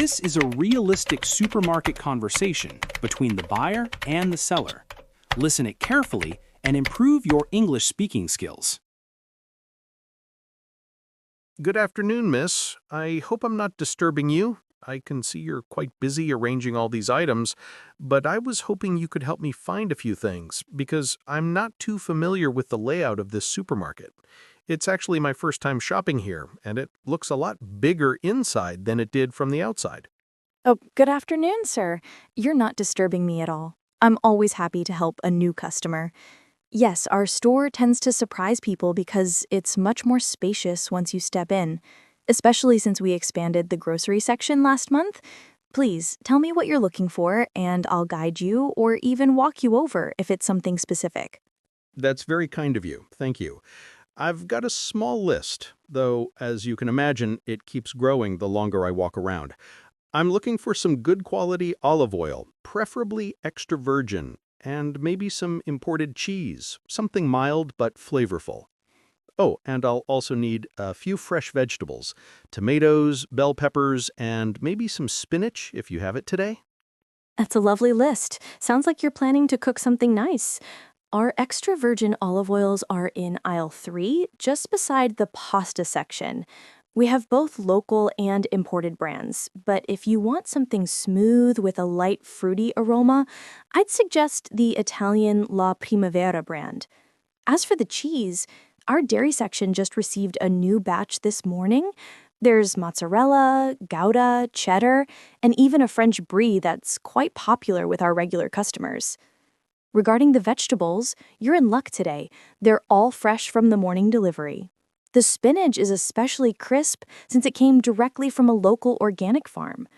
This is a realistic supermarket conversation between the buyer and the seller. Listen it carefully and improve your English speaking skills. Good afternoon, miss. I hope I'm not disturbing you. I can see you're quite busy arranging all these items, but I was hoping you could help me find a few things because I'm not too familiar with the layout of this supermarket. It's actually my first time shopping here, and it looks a lot bigger inside than it did from the outside. Oh, good afternoon, sir. You're not disturbing me at all. I'm always happy to help a new customer. Yes, our store tends to surprise people because it's much more spacious once you step in, especially since we expanded the grocery section last month. Please tell me what you're looking for, and I'll guide you or even walk you over if it's something specific. That's very kind of you. Thank you. I've got a small list, though, as you can imagine, it keeps growing the longer I walk around. I'm looking for some good quality olive oil, preferably extra virgin, and maybe some imported cheese, something mild but flavorful. Oh, and I'll also need a few fresh vegetables, tomatoes, bell peppers, and maybe some spinach if you have it today. That's a lovely list. Sounds like you're planning to cook something nice. Our extra virgin olive oils are in aisle 3, just beside the pasta section. We have both local and imported brands, but if you want something smooth with a light fruity aroma, I'd suggest the Italian La Primavera brand. As for the cheese, our dairy section just received a new batch this morning. There's mozzarella, Gouda, cheddar, and even a French brie that's quite popular with our regular customers. Regarding the vegetables, you're in luck today. They're all fresh from the morning delivery. The spinach is especially crisp since it came directly from a local organic farm.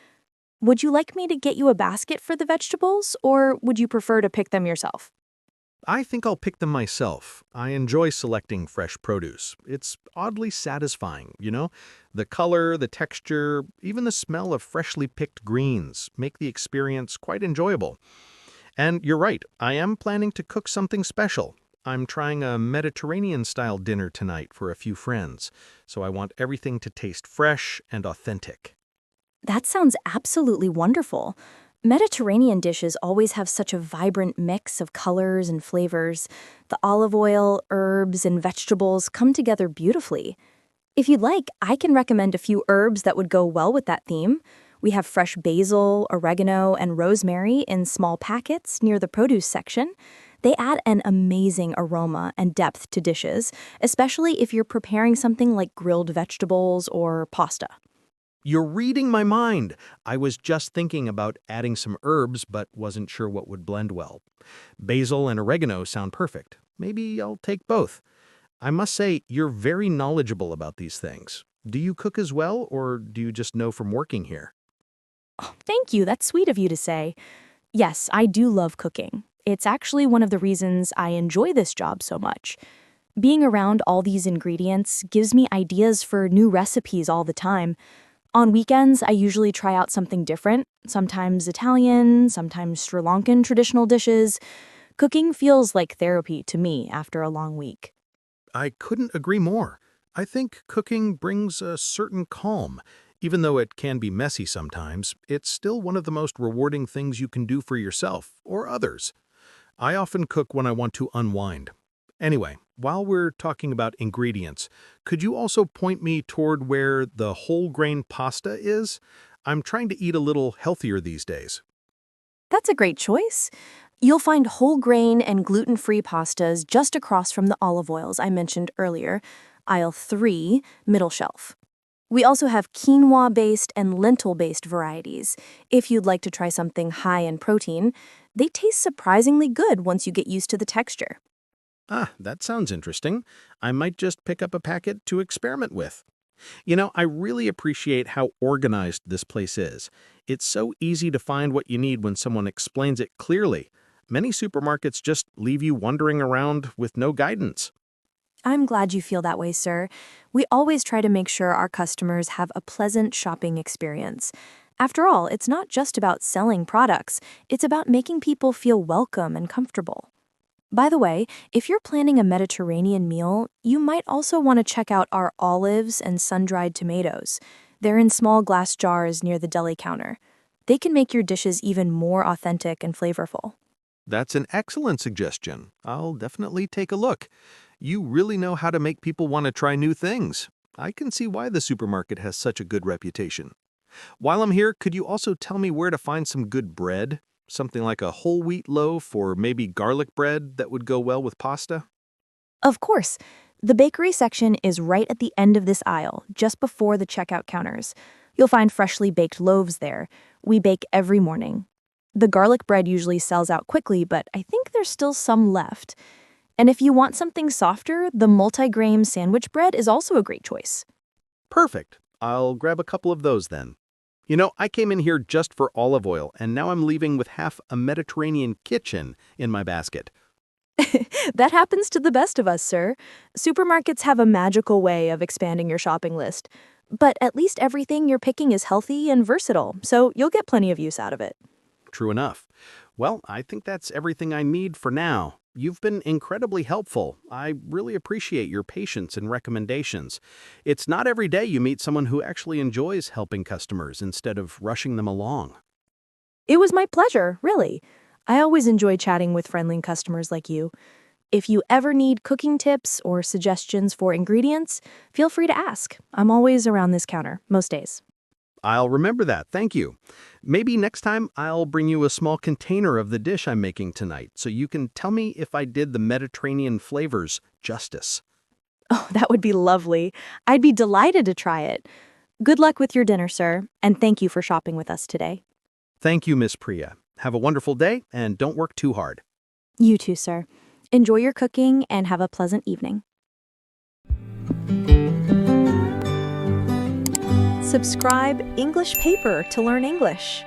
Would you like me to get you a basket for the vegetables, or would you prefer to pick them yourself? I think I'll pick them myself. I enjoy selecting fresh produce. It's oddly satisfying, you know? The color, the texture, even the smell of freshly picked greens make the experience quite enjoyable. And you're right, I am planning to cook something special. I'm trying a Mediterranean-style dinner tonight for a few friends, so I want everything to taste fresh and authentic. That sounds absolutely wonderful. Mediterranean dishes always have such a vibrant mix of colors and flavors. The olive oil, herbs, and vegetables come together beautifully. If you'd like, I can recommend a few herbs that would go well with that theme. We have fresh basil, oregano, and rosemary in small packets near the produce section. They add an amazing aroma and depth to dishes, especially if you're preparing something like grilled vegetables or pasta. You're reading my mind. I was just thinking about adding some herbs, but wasn't sure what would blend well. Basil and oregano sound perfect. Maybe I'll take both. I must say, you're very knowledgeable about these things. Do you cook as well, or do you just know from working here? Oh, thank you, that's sweet of you to say. Yes, I do love cooking. It's actually one of the reasons I enjoy this job so much. Being around all these ingredients gives me ideas for new recipes all the time. On weekends, I usually try out something different, sometimes Italian, sometimes Sri Lankan traditional dishes. Cooking feels like therapy to me after a long week. I couldn't agree more. I think cooking brings a certain calm. Even though it can be messy sometimes, it's still one of the most rewarding things you can do for yourself or others. I often cook when I want to unwind. Anyway, while we're talking about ingredients, could you also point me toward where the whole grain pasta is? I'm trying to eat a little healthier these days. That's a great choice. You'll find whole grain and gluten-free pastas just across from the olive oils I mentioned earlier, aisle 3, middle shelf. We also have quinoa-based and lentil-based varieties. If you'd like to try something high in protein, they taste surprisingly good once you get used to the texture. Ah, that sounds interesting. I might just pick up a packet to experiment with. You know, I really appreciate how organized this place is. It's so easy to find what you need when someone explains it clearly. Many supermarkets just leave you wandering around with no guidance. I'm glad you feel that way, sir. We always try to make sure our customers have a pleasant shopping experience. After all, it's not just about selling products, it's about making people feel welcome and comfortable. By the way, if you're planning a Mediterranean meal, you might also want to check out our olives and sun-dried tomatoes. They're in small glass jars near the deli counter. They can make your dishes even more authentic and flavorful. That's an excellent suggestion. I'll definitely take a look. You really know how to make people want to try new things. I can see why the supermarket has such a good reputation. While I'm here, could you also tell me where to find some good bread? Something like a whole wheat loaf or maybe garlic bread that would go well with pasta? Of course, the bakery section is right at the end of this aisle, just before the checkout counters. You'll find freshly baked loaves there. We bake every morning. The garlic bread usually sells out quickly, but I think there's still some left. And if you want something softer, the multigrain sandwich bread is also a great choice. Perfect. I'll grab a couple of those then. You know, I came in here just for olive oil, and now I'm leaving with half a Mediterranean kitchen in my basket. That happens to the best of us, sir. Supermarkets have a magical way of expanding your shopping list. But at least everything you're picking is healthy and versatile, so you'll get plenty of use out of it. True enough. Well, I think that's everything I need for now. You've been incredibly helpful. I really appreciate your patience and recommendations. It's not every day you meet someone who actually enjoys helping customers instead of rushing them along. It was my pleasure, really. I always enjoy chatting with friendly customers like you. If you ever need cooking tips or suggestions for ingredients, feel free to ask. I'm always around this counter, most days. I'll remember that, thank you. Maybe next time I'll bring you a small container of the dish I'm making tonight so you can tell me if I did the Mediterranean flavors justice. Oh, that would be lovely. I'd be delighted to try it. Good luck with your dinner, sir, and thank you for shopping with us today. Thank you, Miss Priya. Have a wonderful day and don't work too hard. You too, sir. Enjoy your cooking and have a pleasant evening. Subscribe English Paper to learn English.